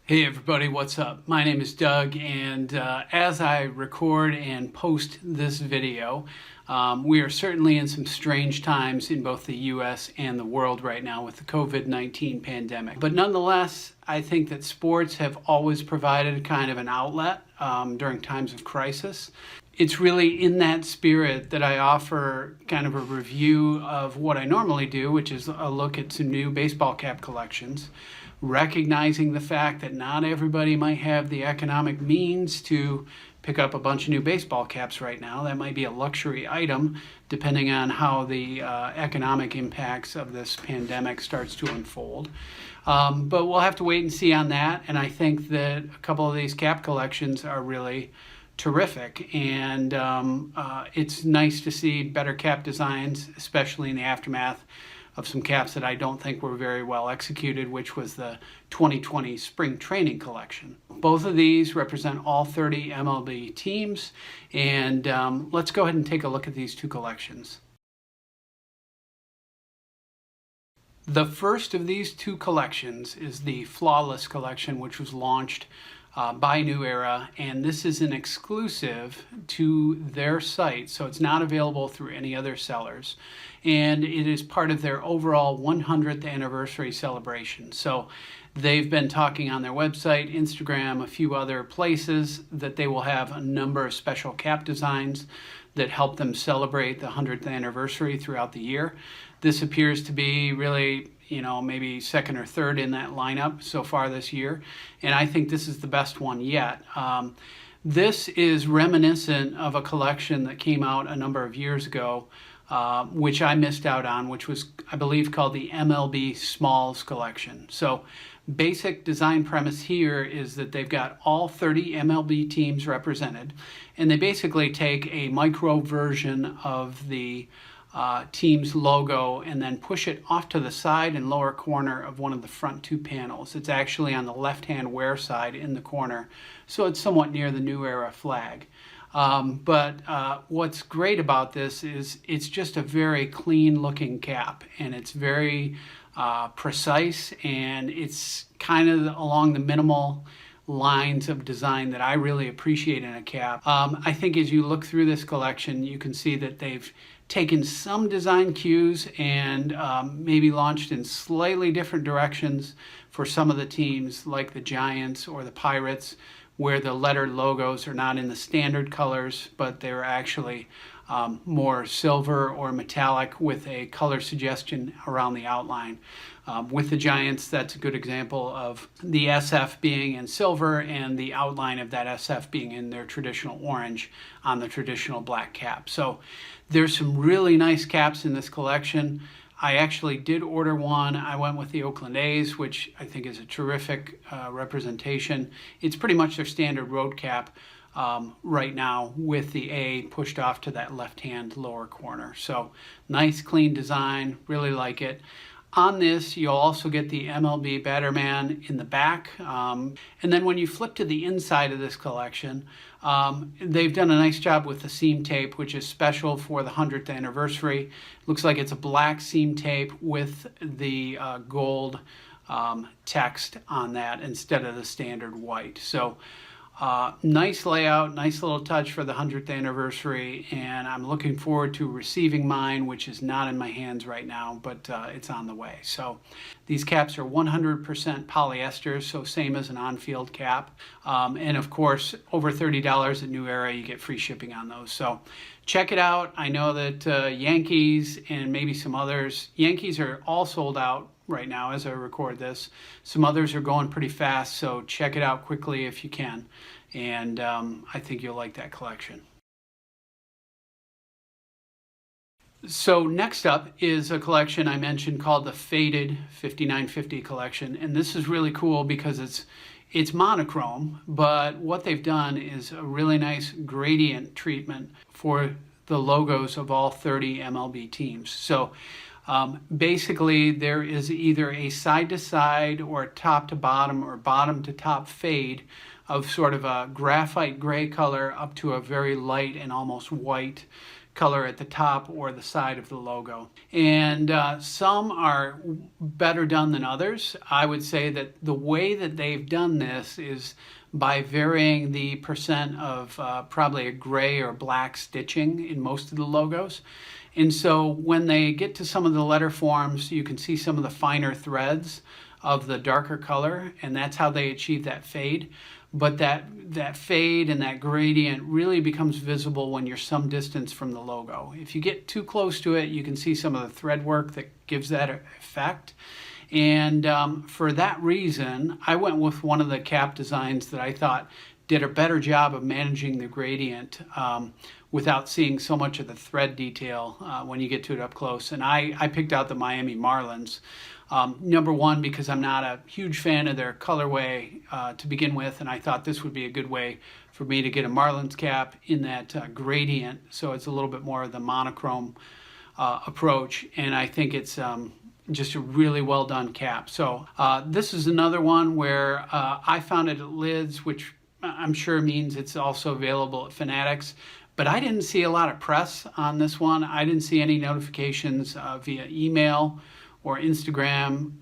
Hey everybody, what's up? My name is Doug, and as I record and post this video, we are certainly in some strange times in both the US and the world right now with the COVID-19 pandemic. But nonetheless, I think that sports have always provided kind of an outlet during times of crisis. It's really in that spirit that I offer kind of a review of what I normally do, which is a look at some new baseball cap collections, recognizing the fact that not everybody might have the economic means to pick up a bunch of new baseball caps right now. That might be a luxury item depending on how the economic impacts of this pandemic starts to unfold. But we'll have to wait and see on that. And I think that a couple of these cap collections are really terrific, and it's nice to see better cap designs, especially in the aftermath of some caps that I don't think were very well executed, which was the 2020 spring training collection. Both of these represent all 30 MLB teams, and let's go ahead and take a look at these two collections. The first of these two collections is the Flawless collection, which was launched by New Era, and this is an exclusive to their site, so it's not available through any other sellers, and it is part of their overall 100th anniversary celebration. So they've been talking on their website, Instagram, a few other places that they will have a number of special cap designs that help them celebrate the 100th anniversary throughout the year. This appears to be really, maybe second or third in that lineup so far this year, and I think this is the best one yet. This is reminiscent of a collection that came out a number of years ago, which I missed out on, which was, I believe, called the MLB Smalls collection. So basic design premise here is that they've got all 30 MLB teams represented, and they basically take a micro version of the team's logo and then push it off to the side and lower corner of one of the front two panels. It's actually on the left-hand wear side in the corner, so it's somewhat near the New Era flag. But what's great about this is it's just a very clean looking cap, and it's very precise, and it's kind of along the minimal lines of design that I really appreciate in a cap. I think as you look through this collection, you can see that they've taken some design cues and maybe launched in slightly different directions for some of the teams, like the Giants or the Pirates, where the lettered logos are not in the standard colors, but they're actually more silver or metallic with a color suggestion around the outline. With the Giants, that's a good example of the SF being in silver and the outline of that SF being in their traditional orange on the traditional black cap. So there's some really nice caps in this collection. I actually did order one. I went with the Oakland A's, which I think is a terrific representation. It's pretty much their standard road cap right now, with the A pushed off to that left-hand lower corner. So nice, clean design, really like it. On this, you'll also get the MLB Batterman in the back. And then when you flip to the inside of this collection, they've done a nice job with the seam tape, which is special for the 100th anniversary. Looks like it's a black seam tape with the gold text on that instead of the standard white. So nice layout, nice little touch for the 100th anniversary, and I'm looking forward to receiving mine, which is not in my hands right now, but it's on the way. So these caps are 100% polyester, so same as an on-field cap. And of course, over $30 at New Era, you get free shipping on those. So check it out. I know that Yankees and maybe some others, Yankees are all sold out right now as I record this. Some others are going pretty fast, so check it out quickly if you can, and I think you'll like that collection. So next up is a collection I mentioned called the Faded 59Fifty collection, and this is really cool because it's monochrome, but what they've done is a really nice gradient treatment for the logos of all 30 MLB teams. So basically, there is either a side-to-side or top-to-bottom or bottom-to-top fade of sort of a graphite gray color up to a very light and almost white color at the top or the side of the logo. And some are better done than others. I would say that the way that they've done this is by varying the percent of probably a gray or black stitching in most of the logos. And so when they get to some of the letter forms, you can see some of the finer threads of the darker color, and that's how they achieve that fade. But that fade and that gradient really becomes visible when you're some distance from the logo. If you get too close to it, you can see some of the thread work that gives that effect. And for that reason, I went with one of the cap designs that I thought did a better job of managing the gradient without seeing so much of the thread detail when you get to it up close. And I picked out the Miami Marlins. Number one, because I'm not a huge fan of their colorway to begin with, and I thought this would be a good way for me to get a Marlins cap in that gradient, so it's a little bit more of the monochrome approach, and I think it's just a really well done cap. So this is another one where I found it at Lids, which I'm sure means it's also available at Fanatics, but I didn't see a lot of press on this one. I didn't see any notifications via email or Instagram.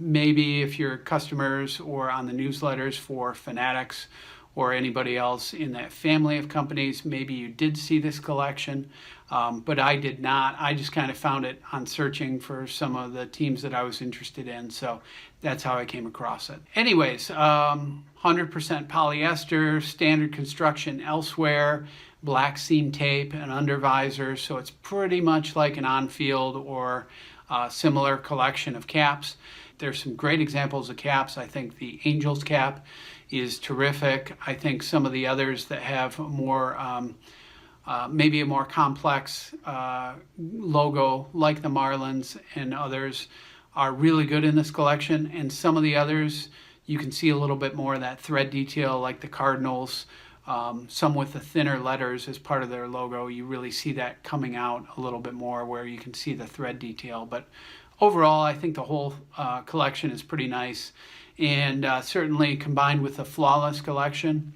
Maybe if you're customers or on the newsletters for Fanatics or anybody else in that family of companies, maybe you did see this collection, but I did not. I just kind of found it on searching for some of the teams that I was interested in, so that's how I came across it. Anyways, 100% polyester, standard construction elsewhere, black seam tape and under visor, so it's pretty much like an on-field or similar collection of caps. There's some great examples of caps. I think the Angels cap is terrific. I think some of the others that have more, maybe a more complex logo, like the Marlins and others, are really good in this collection. And some of the others, you can see a little bit more of that thread detail, like the Cardinals. Some with the thinner letters as part of their logo, you really see that coming out a little bit more where you can see the thread detail. But overall, I think the whole collection is pretty nice, and certainly combined with the Flawless collection,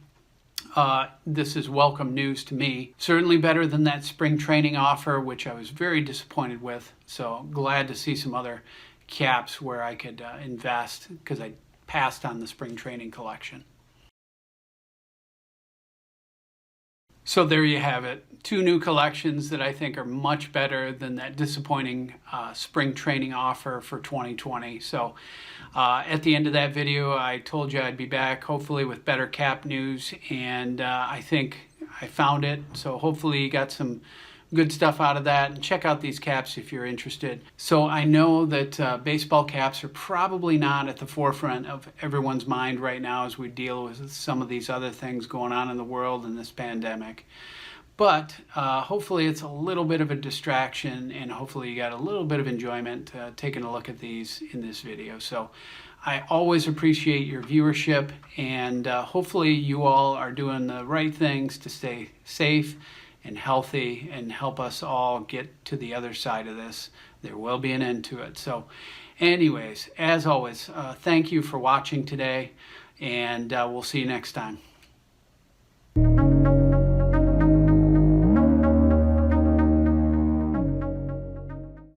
this is welcome news to me. Certainly better than that spring training offer, which I was very disappointed with. So glad to see some other caps where I could invest, because I passed on the spring training collection. So there you have it. Two new collections that I think are much better than that disappointing spring training offer for 2020. So at the end of that video, I told you I'd be back, hopefully with better cap news, and I think I found it. So hopefully you got some good stuff out of that, and check out these caps if you're interested. So I know that baseball caps are probably not at the forefront of everyone's mind right now as we deal with some of these other things going on in the world in this pandemic. But hopefully it's a little bit of a distraction, and hopefully you got a little bit of enjoyment taking a look at these in this video. So I always appreciate your viewership, and hopefully you all are doing the right things to stay safe and healthy and help us all get to the other side of this. There will be an end to it. So anyways, as always, thank you for watching today, and we'll see you next time.